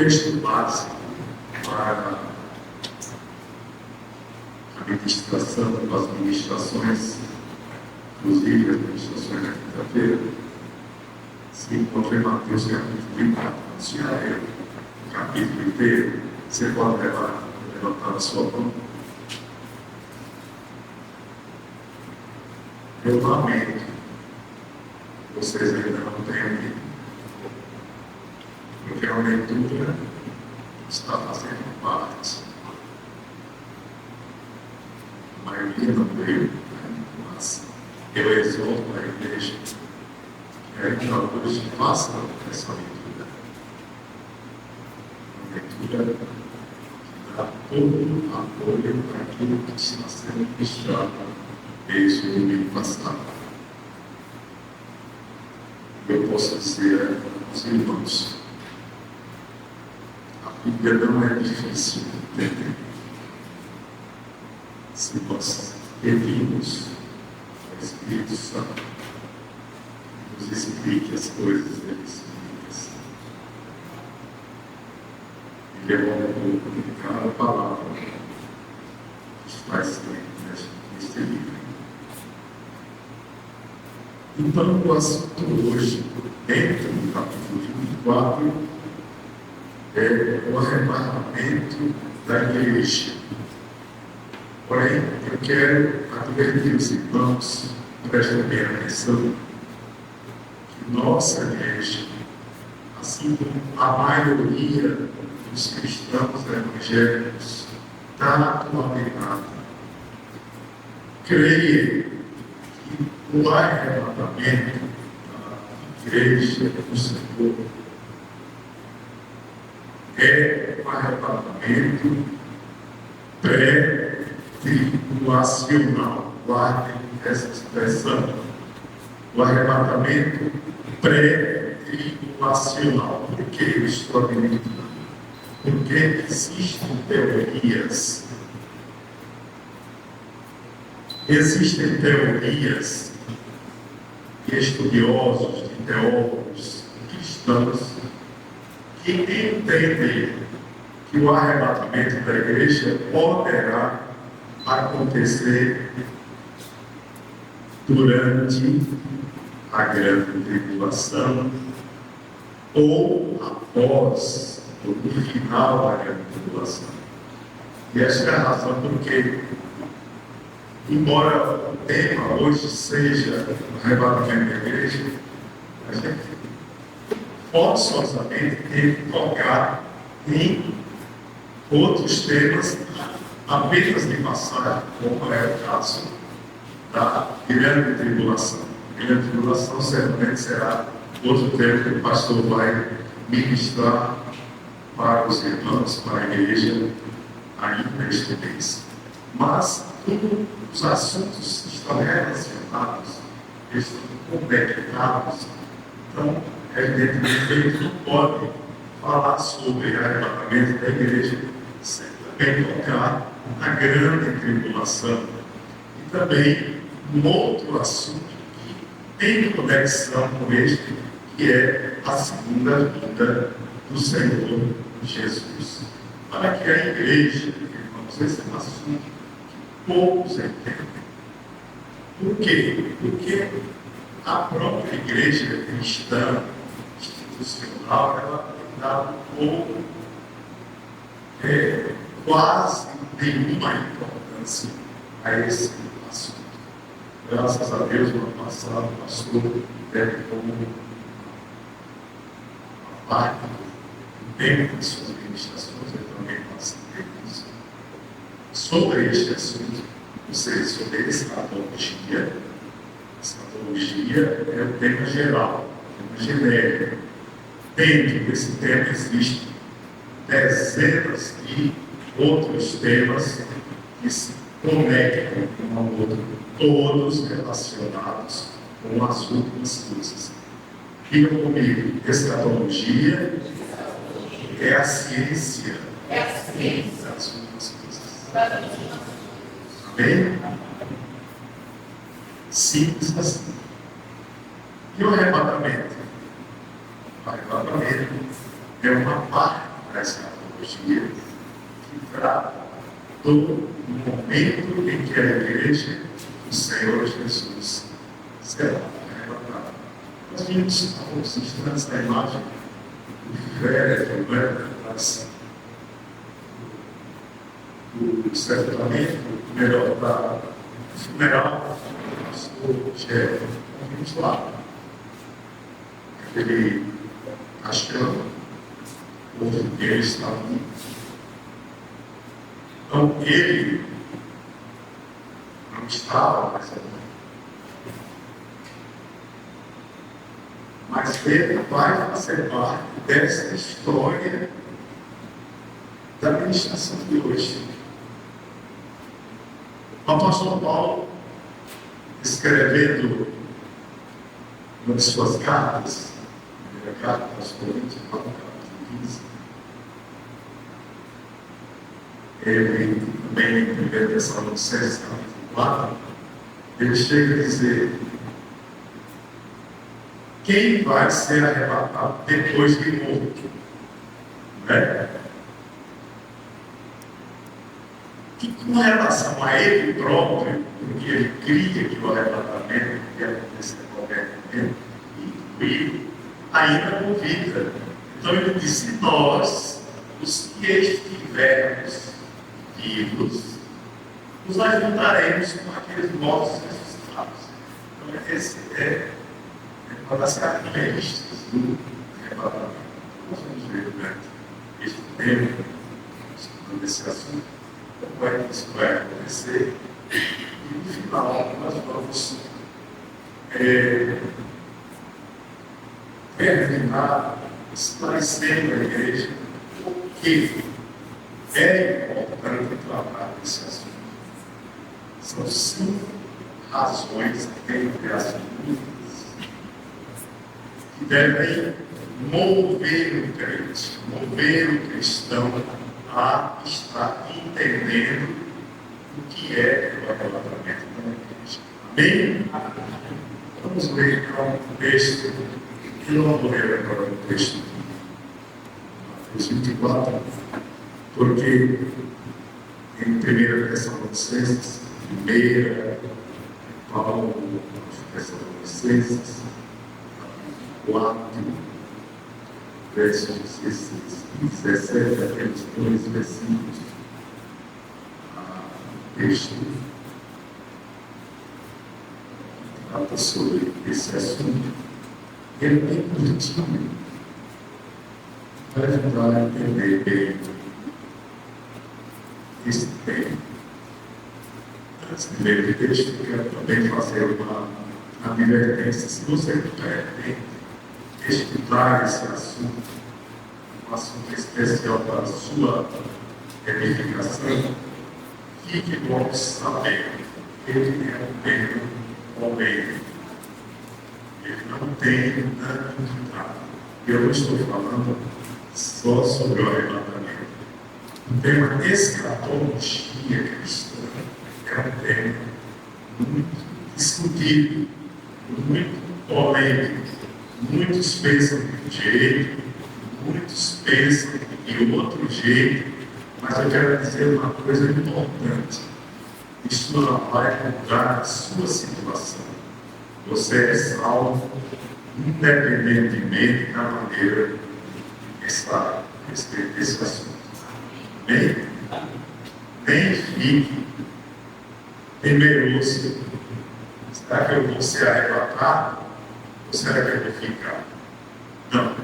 texto base para a ministração das ministrações, inclusive as ministrações da quinta-feira, se encontra em Mateus capítulo 24, o capítulo inteiro. Você pode levantar a sua mão. Eu lamento, vocês ainda não tenham lido, porque a leitura está fazendo parte. A maioria não veio, mas eu exorto a igreja que ainda hoje faça essa leitura. Uma leitura que dá todo o apoio para aquilo que está sendo ministrado desde o domingo passado. Eu posso dizer aos irmãos, a Bíblia não é difícil de entender. Se nós pedimos ao Espírito Santo que nos explique as coisas específicas, Ele é bom comunicar a palavra que faz tempo neste livro. Então, o assunto hoje, dentro do capítulo 24, é o arrebatamento da igreja. Porém, eu quero advertir os irmãos, prestem bem atenção, que nossa igreja, assim como a maioria dos cristãos evangélicos da atualidade, creia que o arrebatamento da igreja do Senhor é um arrebatamento pré-tribulacional. Guardem essa expressão. O arrebatamento pré-tribulacional. Por que eu estou acreditando? Porque existem teorias. Existem teorias e estudiosos, de teólogos cristãos que entendem que o arrebatamento da igreja poderá acontecer durante a grande tribulação ou após, ou no final da grande tribulação. E esta é a razão por que, embora o tema hoje seja o arrebatamento da igreja, a gente forçosamente tem que tocar em outros temas apenas de passagem, como é o caso da grande tribulação. A grande tribulação certamente será outro tema que o pastor vai ministrar para os irmãos, para a igreja, ainda este mês. Mas os assuntos estão relacionados, estão conectados. Então, evidentemente, a gente não pode falar sobre arrebatamento da igreja sem também tocar na grande tribulação. E também um outro assunto que tem conexão com este, que é a segunda vinda do Senhor Jesus. Para que a igreja, irmãos, esse é um assunto que poucos entendem. Por quê? Porque a própria igreja cristã institucional, ela tem dado pouco, quase nenhuma importância a esse assunto. Graças a Deus, no ano passado, o pastor teve como uma parte do tempo de suas ministrações, eu também participei disso, sobre este assunto, ou seja, sobre a escatologia. Escatologia é o tema geral, o tema genérico. Dentro desse tema existem dezenas de outros temas que se conectam um ao outro, todos relacionados com as últimas coisas. Digam comigo, escatologia é a ciência das últimas coisas. Amém? Simples assim. E o arrebatamento? O arrebatamento é uma parte da escatologia, que trata do momento em que a igreja do Senhor Jesus será arrebatada. Nós vimos alguns instantes da imagem do velho, do sepultamento, melhor, do funeral do pastor Gero. Vimos lá. Aquele caixão, o povo dele está ali. Então, ele não estava mais ali. Mas ele vai fazer parte dessa história da ministração de hoje. O apóstolo Paulo, escrevendo uma de suas cartas, a primeira carta aos Coríntios, capítulo 15, ele também em 1 Tessalonicenses, capítulo 4, ele chega a dizer: quem vai ser arrebatado depois de morto? Né? E com relação a ele próprio, porque ele cria que o arrebatamento ia acontecer a qualquer momento, incluiu ainda com vida. Então ele disse: nós, os que estivermos vivos, nos ajuntaremos com aqueles mortos ressuscitados. Então esse é uma das características do arrebatamento. Nós vamos ver durante este tempo, estudando esse assunto, como é que isso vai acontecer. E no final nós vamos terminar esclarecendo a igreja o que é importante tratar desse assunto. São 5 razões entre as dúvidas que devem mover o crente, mover o cristão a estar entendendo o que é o arrebatamento da igreja. Amém? Vamos ler então o texto, e não vou ler agora o texto, Mateus 24, porque em 1 Tessalonicenses, 1 Paulo, Tessalonicenses, 4, versos 16 e 17, aqueles 2 versículos, texto trata sobre esse assunto. Ele é bem curtinho, vai ajudar a entender bem esse tema. Antes de ler o texto, eu quero também fazer uma advertência. Se você pretende estudar esse assunto, um assunto especial para a sua edificação, fique bom saber que ele é um tema polêmico. Ele não tem tanto ditado. Eu não estou falando só sobre o arrebatamento. O tema escatologia cristã é um tema muito discutido, muito polêmico. Muitos pensam de um jeito, muitos pensam de outro jeito, mas eu quero dizer uma coisa importante: isso não vai mudar a sua situação. Você é salvo independentemente da maneira que está a respeito desse assunto. Nem fique temeroso. Será que eu vou ser arrebatado? Ou será que eu vou ficar? Não.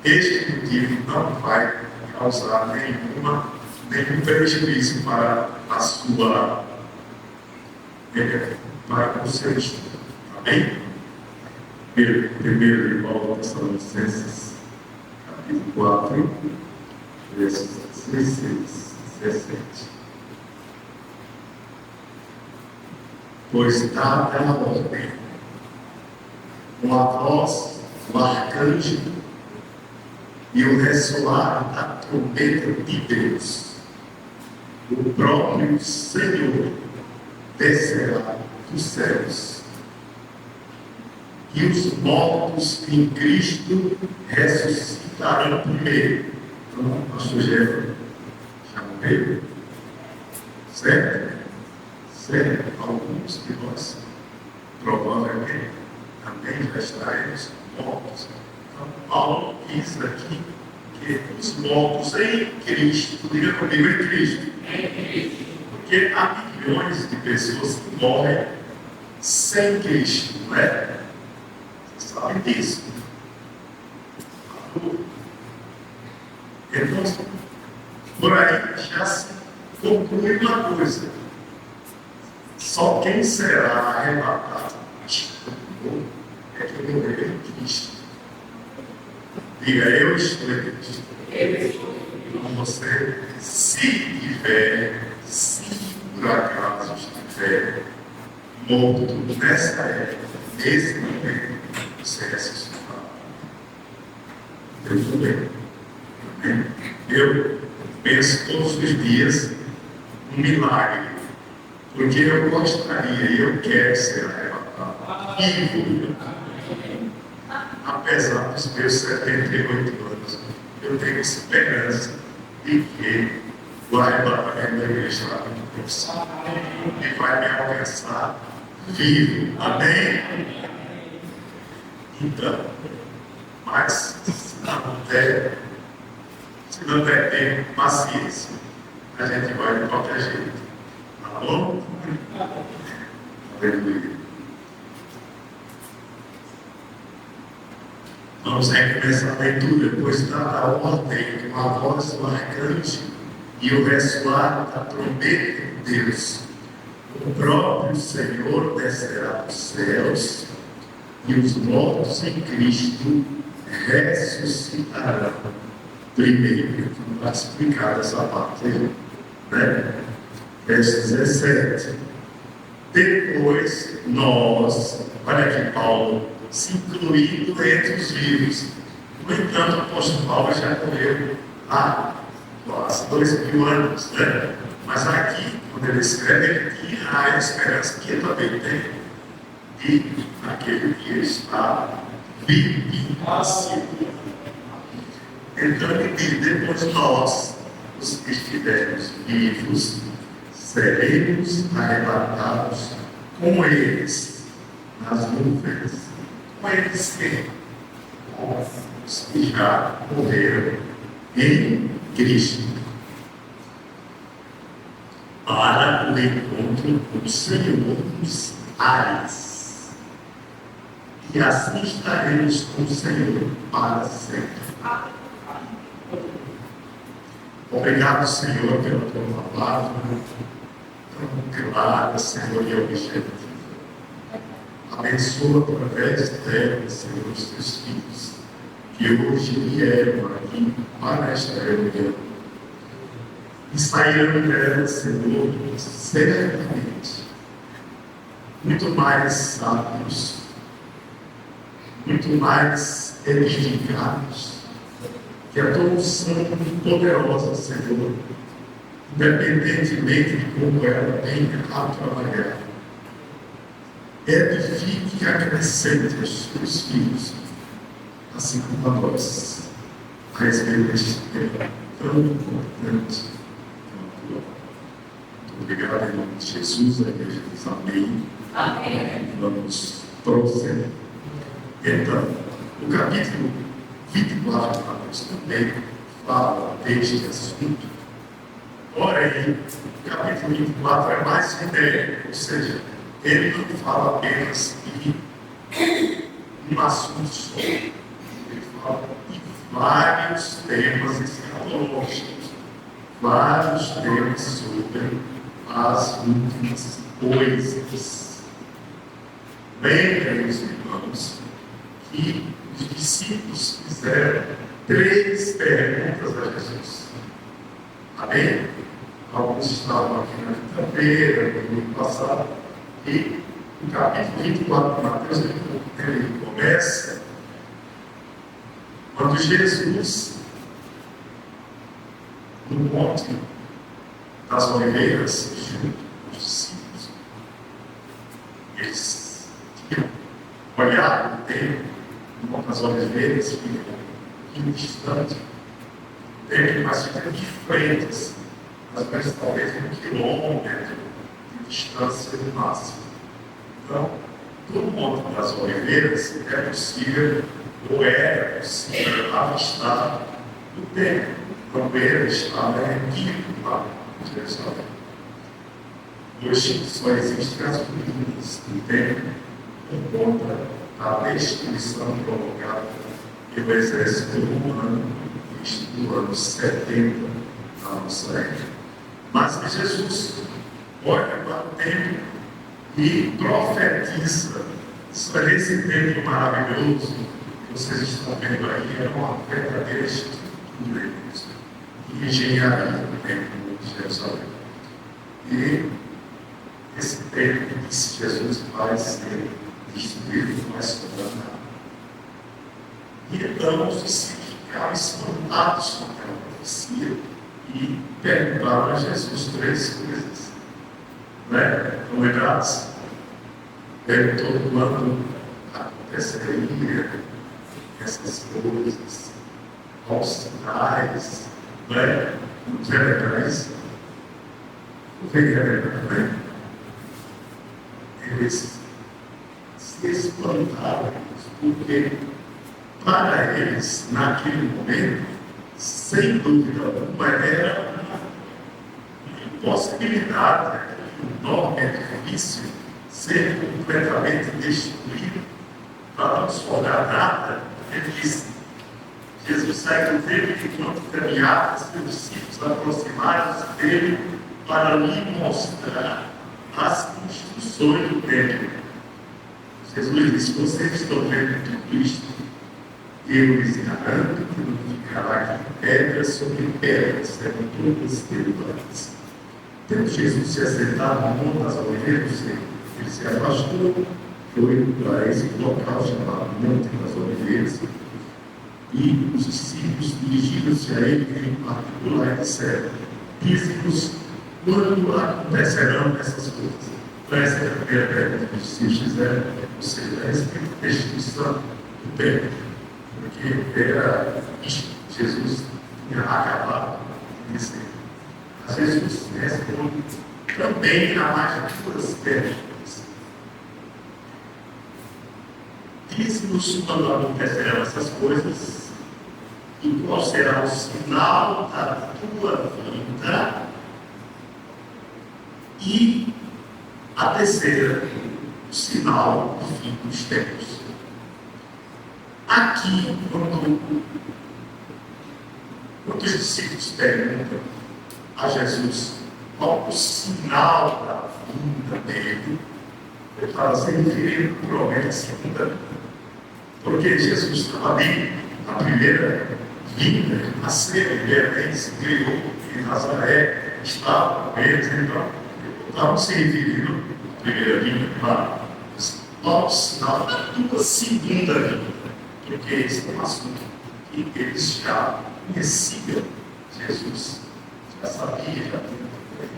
Este motivo não vai causar nenhum prejuízo para a sua para o seu estudo. Amém? Primeiro de Paulo Tessalonicenses, capítulo 4, versos 16 e 17. Pois dada a ordem, com a voz do arcanjo e o ressoar da trombeta de Deus, o próprio Senhor descerá dos céus, e os mortos em Cristo ressuscitarão primeiro. Então, a sugestão já morreu, certo? Certo? Alguns de nós provavelmente também já estaremos mortos. Então, Paulo diz aqui que os mortos em Cristo, diga comigo, em Cristo. Porque há milhões de pessoas que morrem sem Cristo, não é? Você sabe disso. Então, por aí já se conclui uma coisa: só quem será arrebatado é quem morreu em Cristo. Diga, eu estou em Cristo. Então você, se por acaso estiver morto nessa época, nesse momento, você é ressuscitado. Eu também. Eu penso todos os dias um milagre, porque eu gostaria e eu quero ser arrebatado vivo. Apesar dos meus 78 anos, eu tenho esperança de que o arrebatamento da igreja lá no coração e vai me alcançar vivo. Amém? Então, mas se não der tempo, paciência, a gente vai de qualquer jeito. Tá bom? Aleluia. Vamos recomeçar a leitura, pois da ordem, uma voz marcante e o ressoar da trombeta de Deus. O próprio Senhor descerá dos céus e os mortos em Cristo ressuscitarão. Primeiro, está explicada essa parte, né? Verso 17. Depois, nós, olha aqui Paulo, se incluindo entre os vivos. No entanto, o apóstolo Paulo já morreu há quase 2000 anos, né? Mas aqui, quando ele escreve, ele tinha a esperança que ele também tem de aquele dia estar vivo e passivo. Então ele diz, depois nós, os que estivermos vivos, seremos arrebatados com eles nas nuvens. Com eles quem? Os que já morreram em Cristo, para o encontro com o Senhor dos ares. E assim estaremos com o Senhor para sempre. Obrigado, Senhor, pela tua palavra, tão clara, Senhor, e objetiva. Abençoa através dela, Senhor, os teus filhos, que hoje vieram aqui para esta reunião. E saíram dela, Senhor, certamente, muito mais sábios, muito mais edificados, que a tua unção poderosa, Senhor, independentemente de como ela venha a trabalhar, edifique e acrescente aos teus filhos, assim como a nós, a respeito deste tema tão importante. Muito obrigado, em nome de Jesus, a igreja diz amém. Amém. Vamos prosseguir. Então, o capítulo 24 para nós também fala deste assunto. Porém, o capítulo 24 é mais genérico, ou seja, ele não fala apenas de um assunto só. Ele fala de vários temas escatológicos, vários temas sobre as últimas coisas. Lembrem, os irmãos, que os discípulos fizeram 3 perguntas a Jesus. Amém? Alguns estavam aqui na quinta-feira, no domingo passado, e o capítulo 24 de Mateus, ele começa quando Jesus, no monte das oliveiras, junto com os discípulos, eles tinham olhado o templo, no monte das oliveiras, que distante, templo, mas fica de frente, mais ou menos talvez 1 quilômetro de distância do máximo. Então, no Monte das Oliveiras é possível, ou era possível, avistar o templo. Então, ele estava erguido lá em Jerusalém. Hoje só existem as ruínas do templo por conta da destruição provocada pelo exército romano no ano 70 da nossa época. Mas Jesus olha para o templo e profetiza sobre esse templo maravilhoso que vocês estão vendo aí, é uma verdadeira estrutura de engenharia do templo de Jerusalém. E esse templo, disse Jesus, vai ser destruído, não vai sobrar nada. E então os discípulos ficaram espantados com aquela profecia e perguntaram a Jesus 3 coisas. Estão lembrados? Perguntou quando aconteceria essas coisas, aos sinais, não quer lembrar isso? Não quer lembrar também? Eles se espantaram, porque para eles, naquele momento, sem dúvida alguma, era uma impossibilidade, um enorme edifício ser completamente destruído para não sobrar nada. Ele disse, Jesus sai do templo enquanto caminhava, seus discípulos aproximaram-se dele para lhe mostrar as construções do templo. Jesus disse, vocês estão vendo tudo isto? Eu lhes garanto que não ficará aqui pedra sobre pedra, serão todas derrubadas. Então Jesus se assentava no Monte das Oliveiras, ele se afastou, foi para esse local chamado Monte das Oliveiras, e os discípulos dirigiram-se a ele em particular e disseram, dize-nos quando acontecerão essas coisas. Então, essa é a primeira pergunta que os discípulos fizeram, ou seja, a respeito da destruição do templo, porque era isto que Jesus tinha acabado de dizer. Às vezes Jesus responde também a mais duas perguntas. Diz-nos quando acontecerão essas coisas e qual será o sinal da tua vinda. E a terceira, o sinal do fim dos tempos. Aqui, quando os discípulos perguntam a Jesus qual o sinal da vinda dele, ele fala assim, ele promete a segunda, porque Jesus estava ali na primeira vinda, ele nasceu em Belém, se criou em Nazaré, estava com eles, então estavam se referindo à primeira vinda, mas qual o sinal da tua segunda vinda? Porque esse é um assunto que eles já conheciam Jesus, já sabiam, já tinham feito.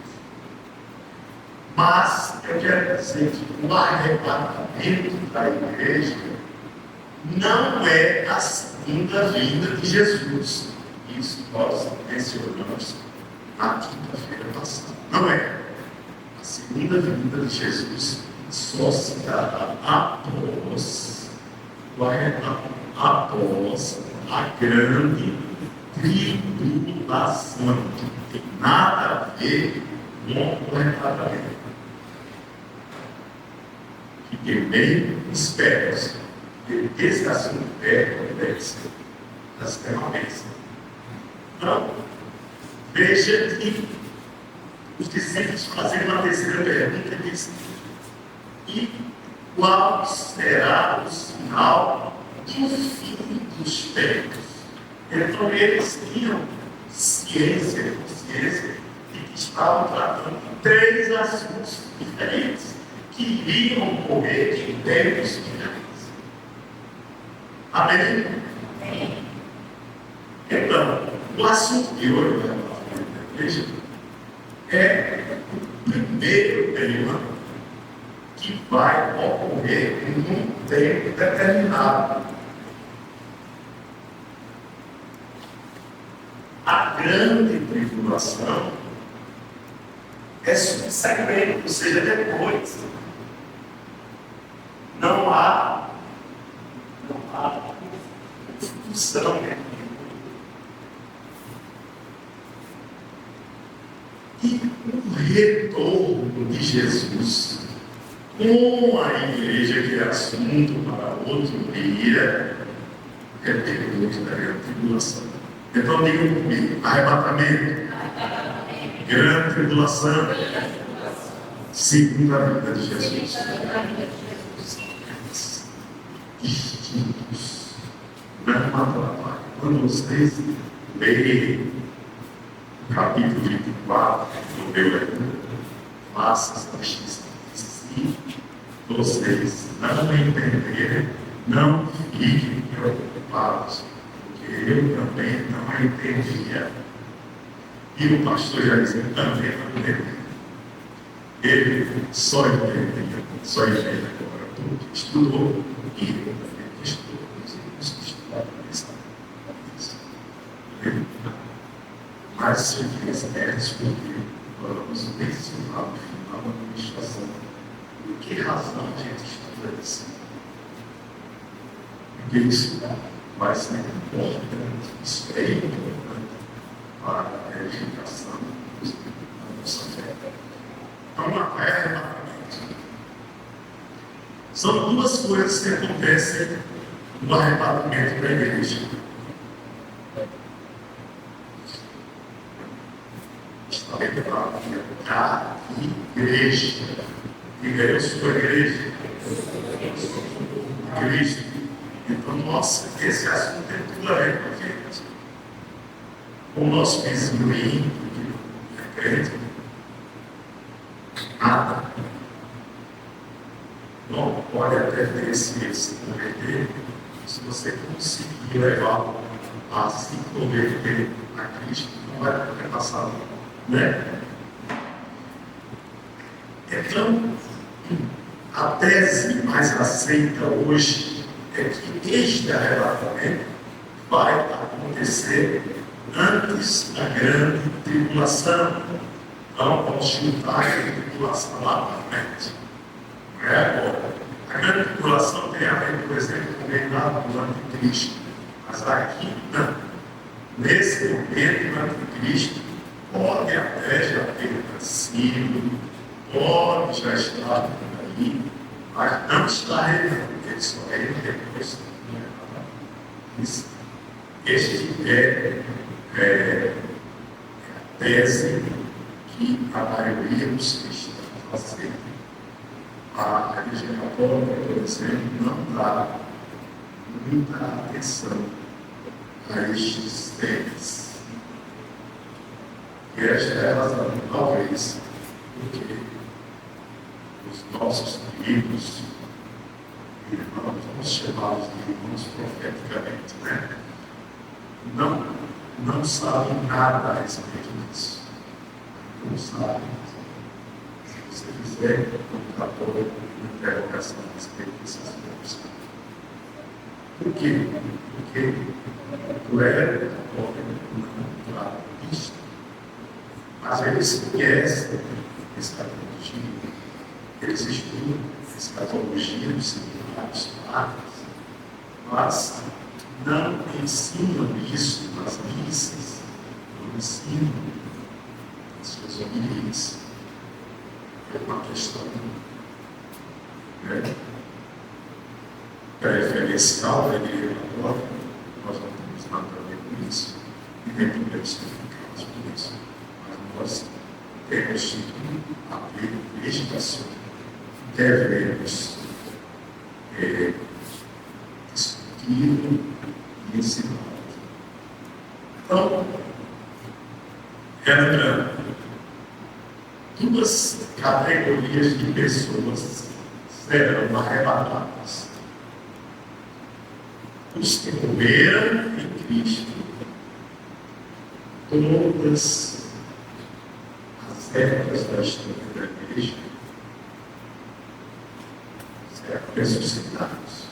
Mas eu quero dizer que o arrebatamento da igreja não é a segunda vinda de Jesus. Isso nós mencionamos na quinta-feira passada. Não é. A segunda vinda de Jesus só se dará após o arrebatamento, após a grande tribulação. Não tem nada a ver com o arrebatamento. Fiquem bem espertos. Esse assunto é complexo. Das ferramentas. Então, veja que os discípulos fazendo a terceira pergunta dizem: e qual será o sinal do fim dos tempos? Então, eles tinham ciência, consciência, de que estavam tratando de 3 assuntos diferentes que iriam ocorrer em tempos diferentes. Amém? Então, o assunto de hoje da igreja é o primeiro tema que vai ocorrer em um tempo determinado. A grande tribulação é subsequente, ou seja, depois. Não há confusão. E o retorno de Jesus com a igreja, que é assunto para outro dia, é depois da grande tribulação. Então digam comigo: arrebatamento, grande tribulação, segunda vinda de Jesus. Distintos, não atrapalham. Quando vocês lerem o capítulo 24 do meu livro, faça essa distinção. Se vocês não entenderem, não fiquem preocupados, porque eu também não entendia. E o pastor já disse: também não entendia. Ele só entendia agora tudo que estudou, e eu também estudou, os que estudaram isso. Mas se eu quiser descobrir, vamos mencionar no final da administração por que razão a gente estuda isso. Porque isso vai ser importante, isso é importante para a edificação da nossa fé. Então, uma fé é arrebatamento. São duas coisas que acontecem no arrebatamento da igreja. Está preparado a igreja. Diga: eu sou a igreja. Cristo. Então, nossa, esse assunto é tudo a ver com a gente. O nosso vizinho ímpio, que é crente, nada. Não pode até ter se converter, se você conseguir levá-lo a se converter a Cristo, não vai ter passado, né? Então, a tese mais aceita hoje é que este arrebatamento vai acontecer antes da grande tribulação. Não vamos chutar a tribulação lá para frente. Não é agora. A grande tribulação tem a ver, por exemplo, com o reinado do anticristo. Mas aqui não. Nesse momento, o anticristo pode até já ter nascido, pode já estar por aí, mas não está reinando. Ele só reina depois do arrebatamento. Este é a tese que a maioria dos cristãos aceita. A Igreja Católica, por exemplo, não dá muita atenção a estes temas. E esta é a razão, talvez, porque os nossos queridos irmãos, vamos chamá-los de irmãos profeticamente, né? Não sabem nada a respeito disso. Não sabem. Se você fizer um católico, uma interrogação a respeito dessas coisas. Por quê? Porque o clero católico não fala disso. Mas eles conhecem escatologia, eles estudam escatologia dos seminários padres, mas não ensinam isso nas missas, não ensinam nas suas homilias. É uma questão preferencial da Igreja Católica, nós não temos nada a ver com isso, e nem podemos criticar por isso. Mas nós temos a ver com este assunto, devemos discutir e ensinar. Então, lembrando, duas categorias de pessoas serão arrebatadas: os que morreram em Cristo, todas as épocas da história da igreja, serão ressuscitados.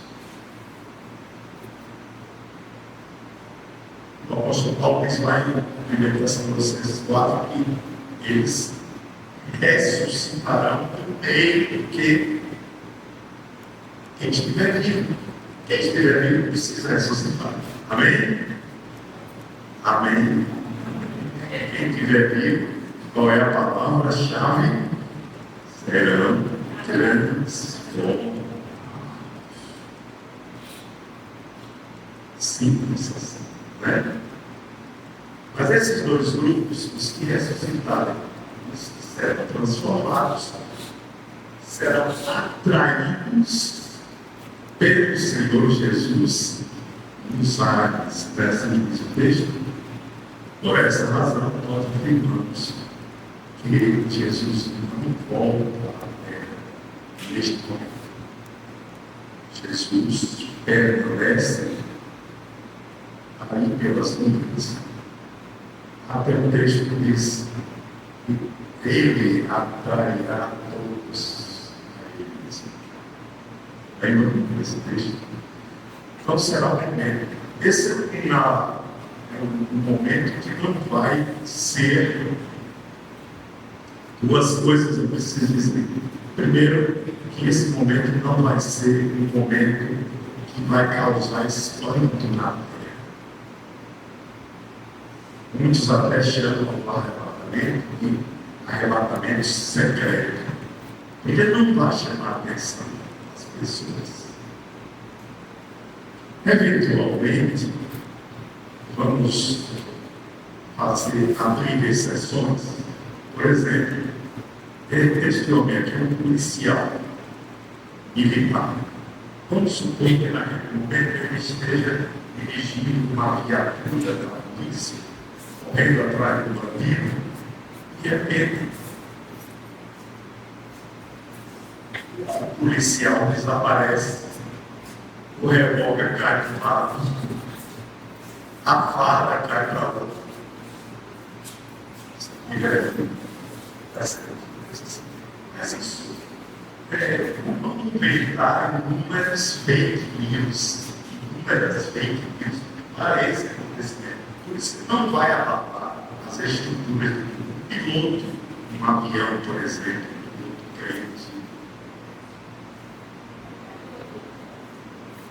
O apóstolo Paulo diz lá em 1 Tessalonicenses 4, que eles ressuscitarão primeiro do que quem estiver vivo. Quem estiver vivo precisa ressuscitar. Amém? Amém. Quem estiver vivo, qual é a palavra-chave? Serão transformados. Simples assim, né? Mas esses dois grupos, os que ressuscitaram, os que serão transformados, serão atraídos pelo Senhor Jesus nos ares dessa texto. Por essa razão, nós afirmamos que Jesus não volta à terra neste momento. Jesus permanece aí pelas nuvens. Até o texto diz que ele atrairá todos a ele mesmo. Lembra desse texto? Então será o primeiro. Esse é um momento que não vai ser duas coisas, eu preciso dizer. Primeiro, que esse momento não vai ser um momento que vai causar espanto na terra. Muitos até chamam o arrebatamento de arrebatamento secreto. Ele não vai chamar a atenção das pessoas. Eventualmente, vamos abrir exceções. Por exemplo, este homem aqui é um policial militar. Vamos supor que naquele momento ele esteja dirigindo uma viatura da polícia, correndo atrás do bandido, e de repente o policial desaparece, o revólver cai de um lado, a farda cai para o outro. Mas isso vamos inventar inúmeras fake news, para esse acontecimento. Por isso não vai abalar as estruturas do piloto de um avião, por exemplo, do crente.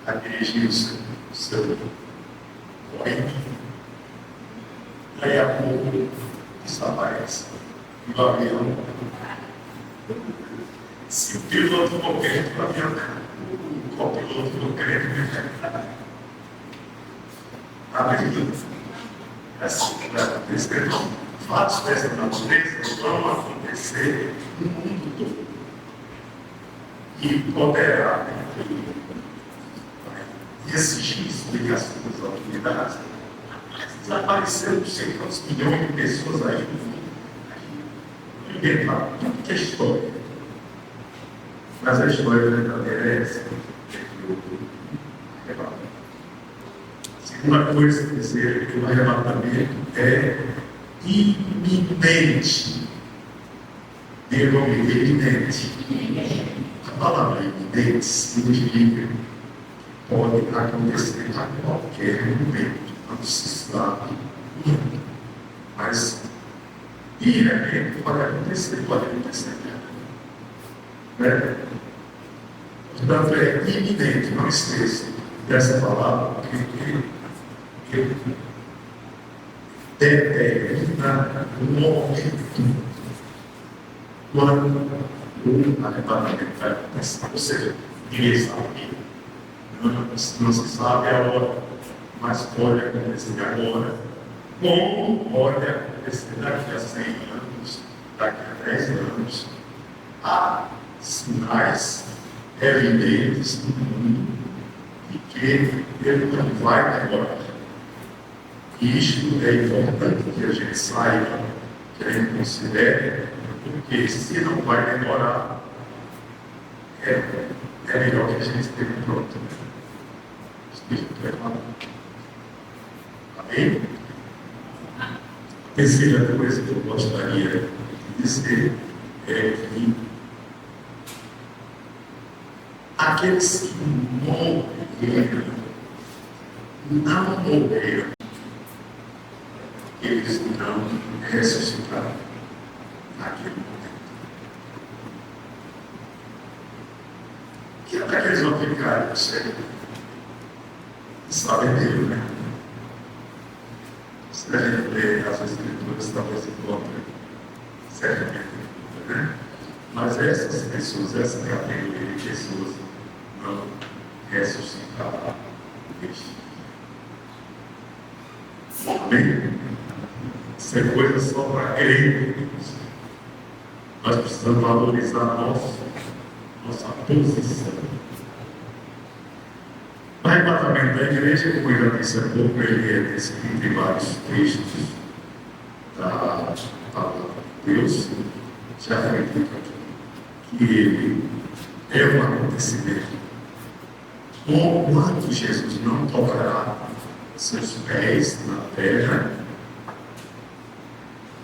A dirigir o seu corrente. Daí a pouco desaparece. E o avião, se o piloto morrer, o avião, o copiloto do crente, assim vai acontecer. Fatos dessa natureza vão acontecer no mundo todo. E poderá exigir explicações das autoridades. Desapareceram não sei quantos milhões de pessoas aí no mundo. Inventaram tudo que é história. Mas a história verdadeira é essa. Segunda coisa a dizer que o arrebatamento é iminente. Diga comigo, iminente. A palavra iminente significa que pode acontecer a qualquer momento. Não se sabe. Mas de repente pode acontecer. Né? Portanto, é iminente, não esqueça dessa palavra, porque determina o momento quando o arrebatamento vai acontecer. Ou seja, ninguém sabe. Não se sabe a hora, mas pode acontecer agora, como pode acontecer daqui a 100 anos, daqui a 10 anos. Há sinais evidentes no mundo de que ele não vai demorar. Isto é importante que a gente saiba, que a gente considere, porque se não vai demorar, é melhor que a gente esteja pronto. Esteja preparado. Amém? A terceira coisa que eu gostaria de dizer é que aqueles que morreram, não morreram, eles eles não ressuscitaram naquele momento. E até que eles vão ficar no céu. Sabem dele, né? Se a gente lê as escrituras, talvez encontre certamente, né? Mas essas pessoas, essa categoria de pessoas não ressuscitaram. Amém? Isso é coisa só para crentes. Nós precisamos valorizar nossa posição. O arrebatamento da igreja, como eu já disse há pouco, ele é descrito em vários textos da palavra de Deus. Já foi dito aqui que ele é um acontecimento. Quando Jesus não tocará seus pés na terra,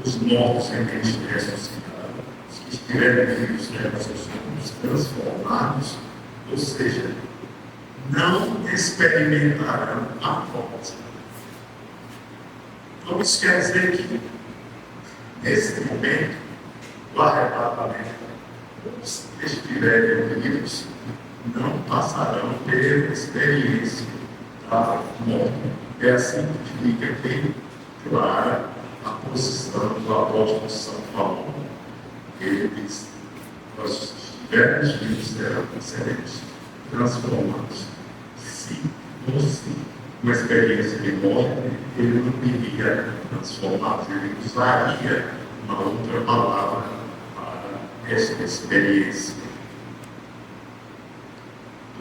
os mortos em Cristo ressuscitarão, os que estiverem vivos serão seus corpos transformados, ou seja, não experimentarão a morte. Então isso quer dizer que, nesse momento, do arrebatamento, os que estiverem vivos não passarão pela experiência da morte. É assim que fica bem clara a posição do apóstolo São Paulo. Ele diz: nós estivermos vivos, seremos transformados. Se fosse uma experiência de morte, ele não iria transformar, ele usaria uma outra palavra para essa experiência.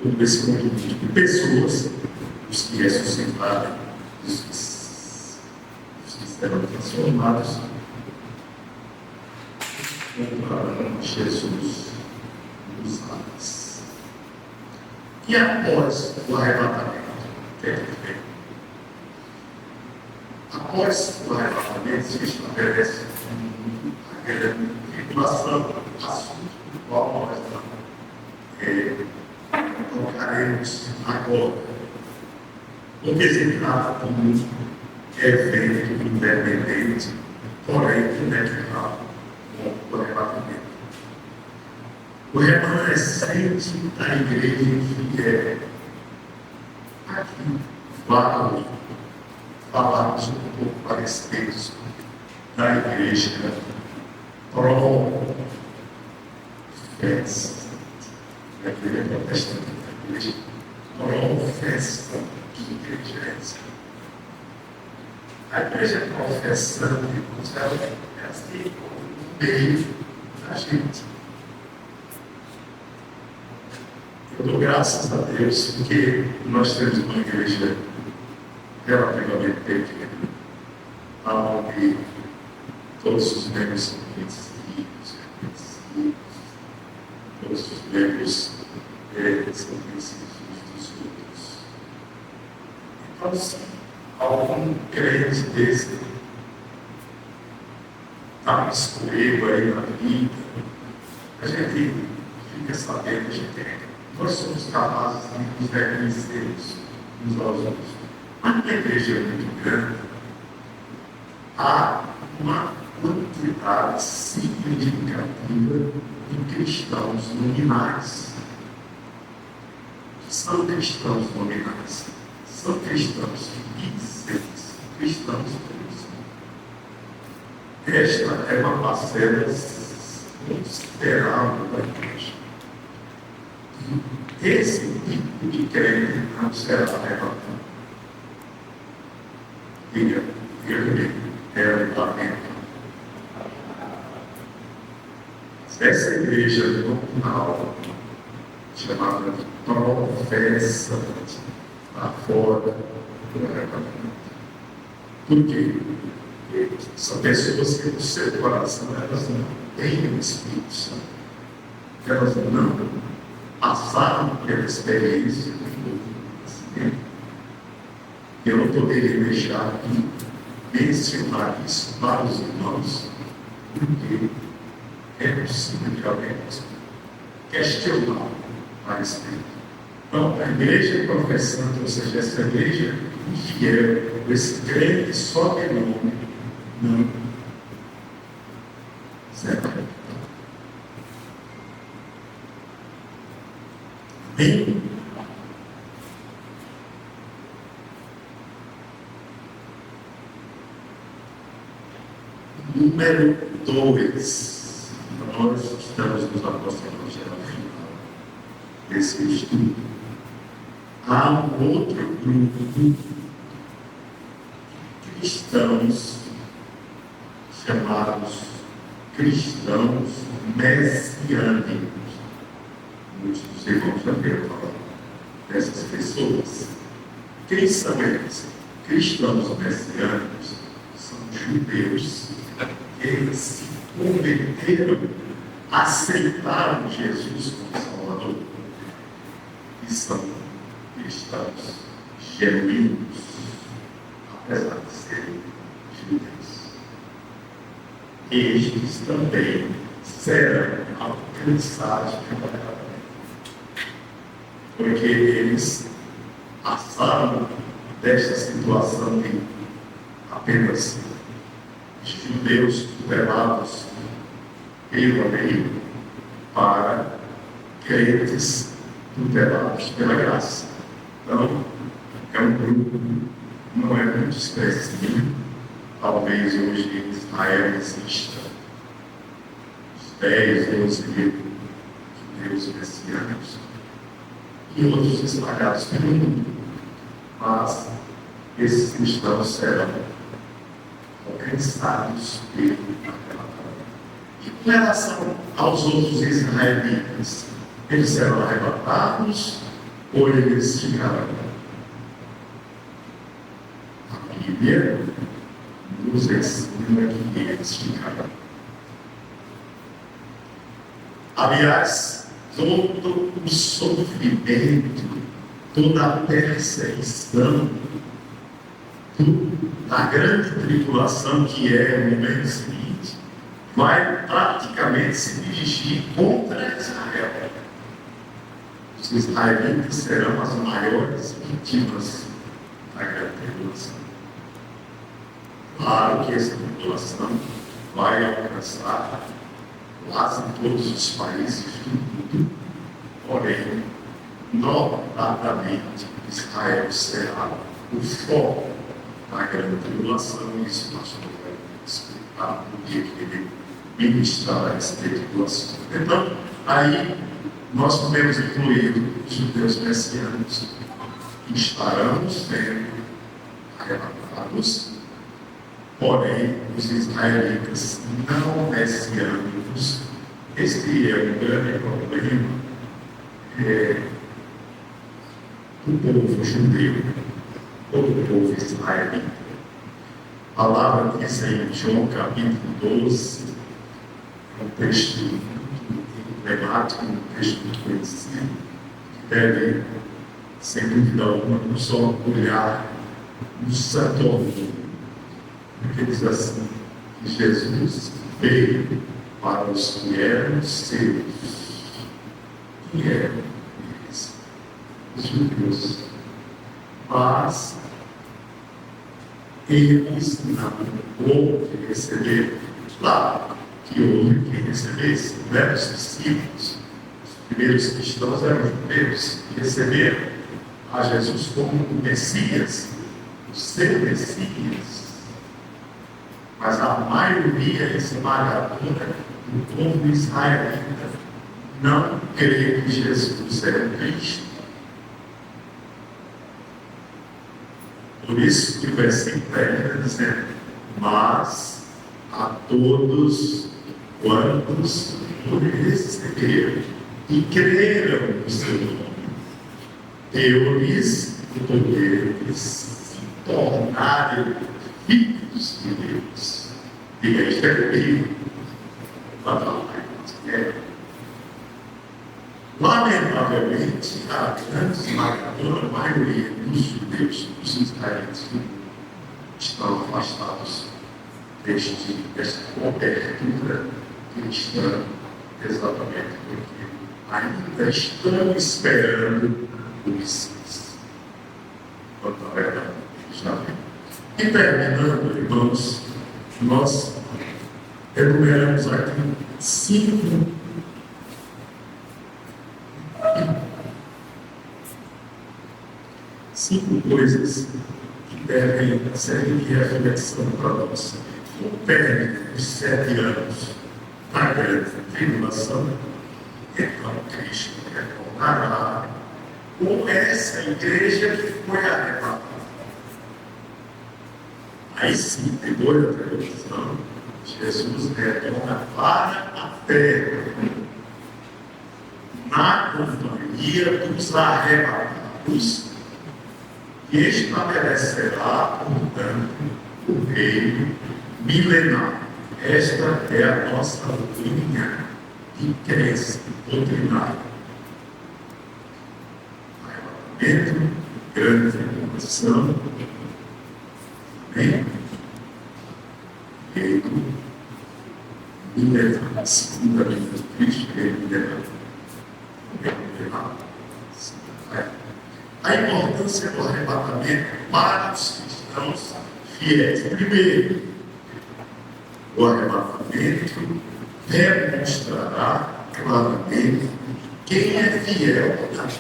Todo esse conjunto de pessoas, os que ressuscitaram, os que serão transformados, encontrarão Jesus nos ares. E após o arrebatamento, o que é que vem? Após o arrebatamento, se estabelece aquela vinculação, assunto do qual nós tocaremos agora. Porque se trata de um evento independente, porém conectado com o arrebatamento. O remanescente da igreja fiel. Aqui vale falarmos um pouco a respeito da igreja professa. A igreja protestante, a igreja professa. Que igreja é essa? A igreja professante, ela é assim, no meio da gente. Eu dou graças a Deus porque nós temos uma igreja relativamente pequena, onde todos os membros são conhecidos, todos os membros são conhecidos dos outros. Então, se algum crente desse está escolhido aí na vida, a gente fica sabendo que nós somos capazes de nos reconhecermos uns aos outros. Mas na igreja é muito grande, há uma quantidade significativa de cristãos nominais. São cristãos nominais. São cristãos que dizem cristãos puros. Esta é uma parcela considerável da igreja. Esse tipo de crente não será arrebatado. Diga comigo, é arrebatamento. Essa igreja nominal, chamada de professa, está fora do arrebatamento. Por quê? Porque são pessoas que no seu coração elas não têm o Espírito Santo. Elas não passaram pela experiência do nascimento. Eu não poderia deixar de mencionar isso para os irmãos, porque é possível que alguém possa questionar a respeito. Então, a igreja professante, ou seja, essa igreja fiel, esse crente só de nome, não será. Amém? Número 2. Nós estamos nos aproximando já ao final desse estudo. Há um outro grupo de cristãos chamados cristãos messiânicos. Muitos dos irmãos já viram falar dessas pessoas. Quem são eles? Cristãos messiânicos são judeus. Eles se converteram, aceitaram Jesus como Salvador e são cristãos genuínos, apesar de serem judeus. Estes também serão alcançados pela graça, porque eles passaram desta situação de apenas judeus tutelados pela lei para crentes tutelados pela graça. Então, é um grupo, não é muito expressivo. Talvez hoje em Israel exista uns 10, 12 mil judeus messiânicos e outros espalhados pelo mundo. Mas esses cristãos serão alcançados pelo arrebatamento. E com relação aos outros israelitas, eles serão arrebatados ou eles ficarão? A Bíblia nos ensina que eles ficarão. Aliás, todo o sofrimento, toda a perseguição, da grande tribulação que é o momento seguinte, vai praticamente se dirigir contra Israel. Os israelitas serão as maiores vítimas da grande tribulação. Claro que essa tribulação vai alcançar quase todos os países do mundo, porém, notadamente, Israel será o foco da grande tribulação. Isso nós vamos explicar no dia que ele ministrar a respeito do assunto. Então, aí nós podemos incluir os judeus messiânicos que estarão sendo arrebatados, porém, os israelitas não messiânicos, esse é um grande problema do povo judeu, ou do povo israelita. A palavra diz em João capítulo 12, um texto emblemático, um texto muito conhecido, que deve, sem dúvida alguma, nos orgulhar, nos santuários. Porque diz assim, que Jesus veio para os que eram seus. Quem eram eles? Os judeus. Mas eles não houve receber. Claro que houve quem recebesse, né? Os discípulos, os primeiros cristãos eram judeus, que receberam a Jesus como o Messias, o seu Messias. Mas a maioria esmagadora do povo israelita não crê que Jesus é Cristo. Por isso que o versículo está dizendo: mas a todos quantos o receberam e creram no seu nome, deu-lhes o poder de se tornarem filhos de Deus. Diga, isto é comigo. Lamentavelmente, a grande esmagadora maioria dos judeus, dos israelitas, estão afastados desta cobertura cristã, exatamente porque ainda estão esperando o Messias. Quando na verdade eles já vêm. E terminando, irmãos, Nós enumeramos aqui 5 coisas que devem servir de reflexão para nós. O término dos 7 anos da grande tribulação, então Cristo retornará com essa igreja que foi arrebatada. Aí sim, depois da tribulação, Jesus retorna para a terra, na companhia dos arrebatados, e estabelecerá, portanto, o reino milenar. Esta é a nossa linha de crença doutrinária. Arrebatamento, grande tribulação, amém? Reino milenar, segunda vinda de Cristo, reino milenar. A importância do arrebatamento para os cristãos fiéis. Primeiro, o arrebatamento demonstrará claramente quem é fiel a Deus.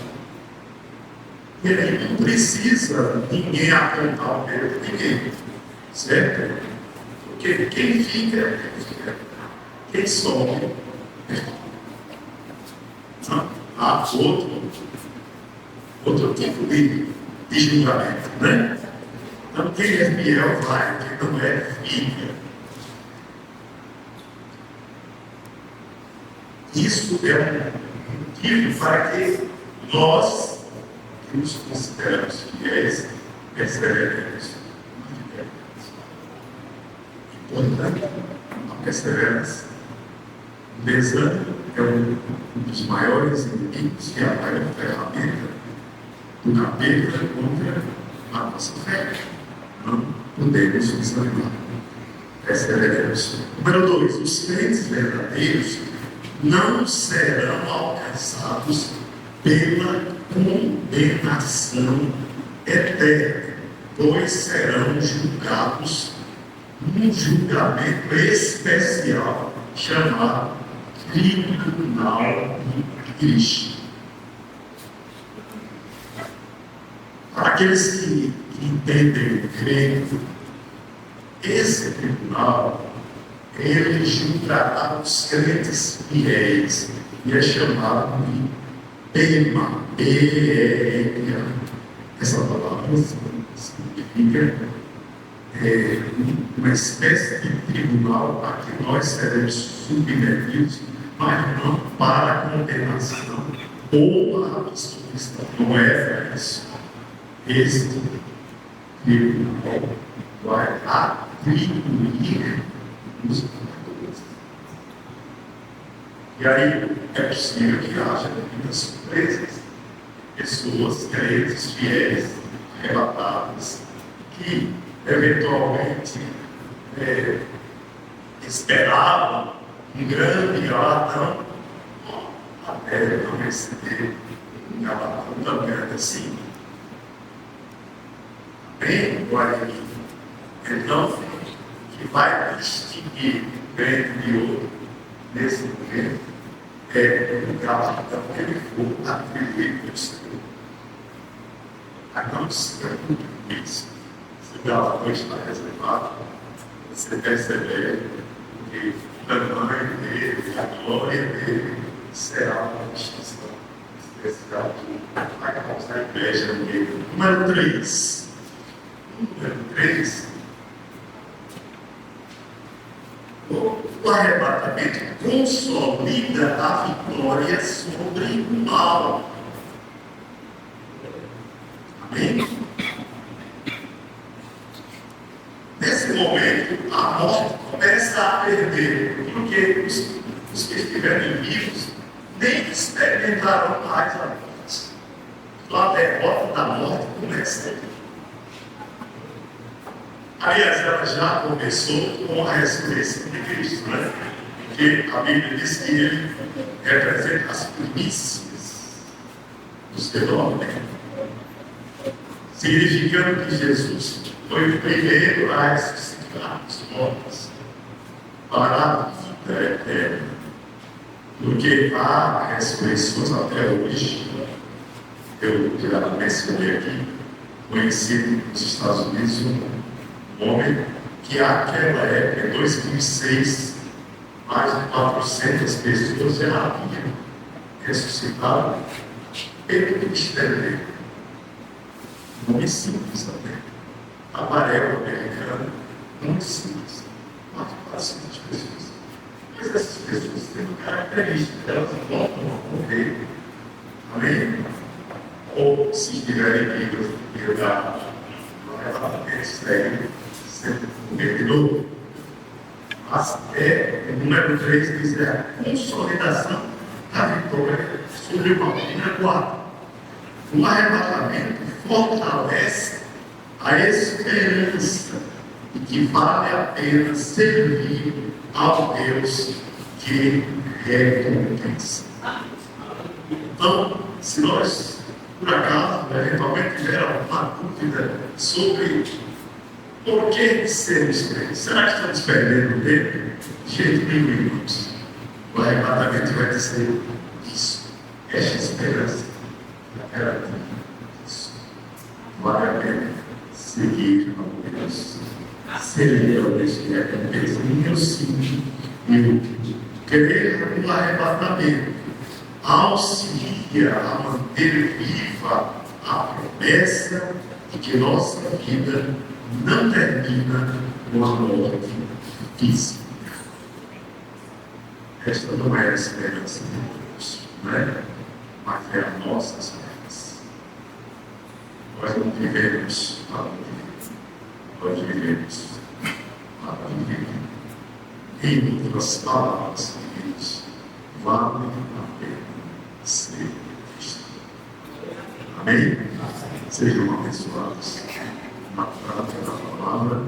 Ele não precisa ninguém apontar o dedo de ninguém, certo? Porque quem fica é fiel. Quem sobe é fiel. Há outro tipo de julgamento, né? Então, quem é fiel vai, quem não é, fica. Isso é um motivo para que nós, que nos consideramos fiéis, perseveremos na fidelidade. Portanto, a perseverança, o desânimo é um dos maiores inimigos que é a maior ferramenta do capeta contra a nossa fé. Não podemos desanimar. Perseveremos. Número 2, os crentes verdadeiros não serão alcançados pela condenação eterna, pois serão julgados num julgamento especial chamado Tribunal de Cristo. Para aqueles que entendem o grego, esse tribunal, ele julgará os crentes fiéis e é chamado de Pema, P-E-M-A. Essa palavra significa uma espécie de tribunal a que nós seremos submetidos, mas não para a condenação ou a absolvição. Não é para isso. Este tribunal vai atribuir os pecadores. E aí é possível que haja muitas surpresas. Pessoas, crentes, fiéis, arrebatadas, que eventualmente esperavam um grande galardão, até não receber um galardão tão grande assim. Bem, glória a Deus. Então, que vai distinguir bem de outro nesse momento é o galardão que ele for atribuído ao Senhor. Aí não se preocupe com isso. Se o galardão está reservado, você perceber que o tamanho dele, a glória dele, será uma distinção especial que vai causar inveja no meio. Número 3. O arrebatamento consolida a vitória sobre o mal. Amém? Nesse momento, a morte começa a perder, porque os que estiverem vivos nem experimentarão mais a morte. Então a derrota da morte começa a perder. Aliás, ela já começou com a ressurreição de Cristo, né? Porque a Bíblia diz que ele representa as primícias dos fenômenos, significando que Jesus foi o primeiro a ressuscitar os mortos. para a vida eterna. Porque há ressurreições até hoje. Eu já mencionei aqui, conhecido nos Estados Unidos, um homem que naquela época, em 2006, mais de 400 pessoas já haviam ressuscitado pelo ministério dele. Nome simples também. Amarelo americano, muito simples. Mas 400 pessoas. Mas essas pessoas têm uma característica, elas voltam a morrer. Amém? Ou se estiverem vivas, verdade, eles devem ser comedidor. Mas o número 3 diz a consolidação da vitória sobre o mal. Número 4. O arrebatamento fortalece a esperança de que vale a pena servir ao Deus que recompensa. Então, se nós, por acaso, eventualmente tiver alguma dúvida sobre por que sermos crentes, será que estamos perdendo tempo? De jeito nenhum, irmãos. O arrebatamento vai dizer isso. Esta esperança era isso. Vale a pena seguir a Deus. Servir ao Deus que recompensa. Eu sim, eu crer no arrebatamento auxilia a manter viva a promessa de que nossa vida não termina com a morte física. Esta não é a esperança de Deus, não é? Mas é a nossa esperança. Nós não vivemos para viver, nós vivemos para viver. Em outras palavras, queridos, vale a pena ser cristão. Amém? Sejam abençoados na prática da palavra.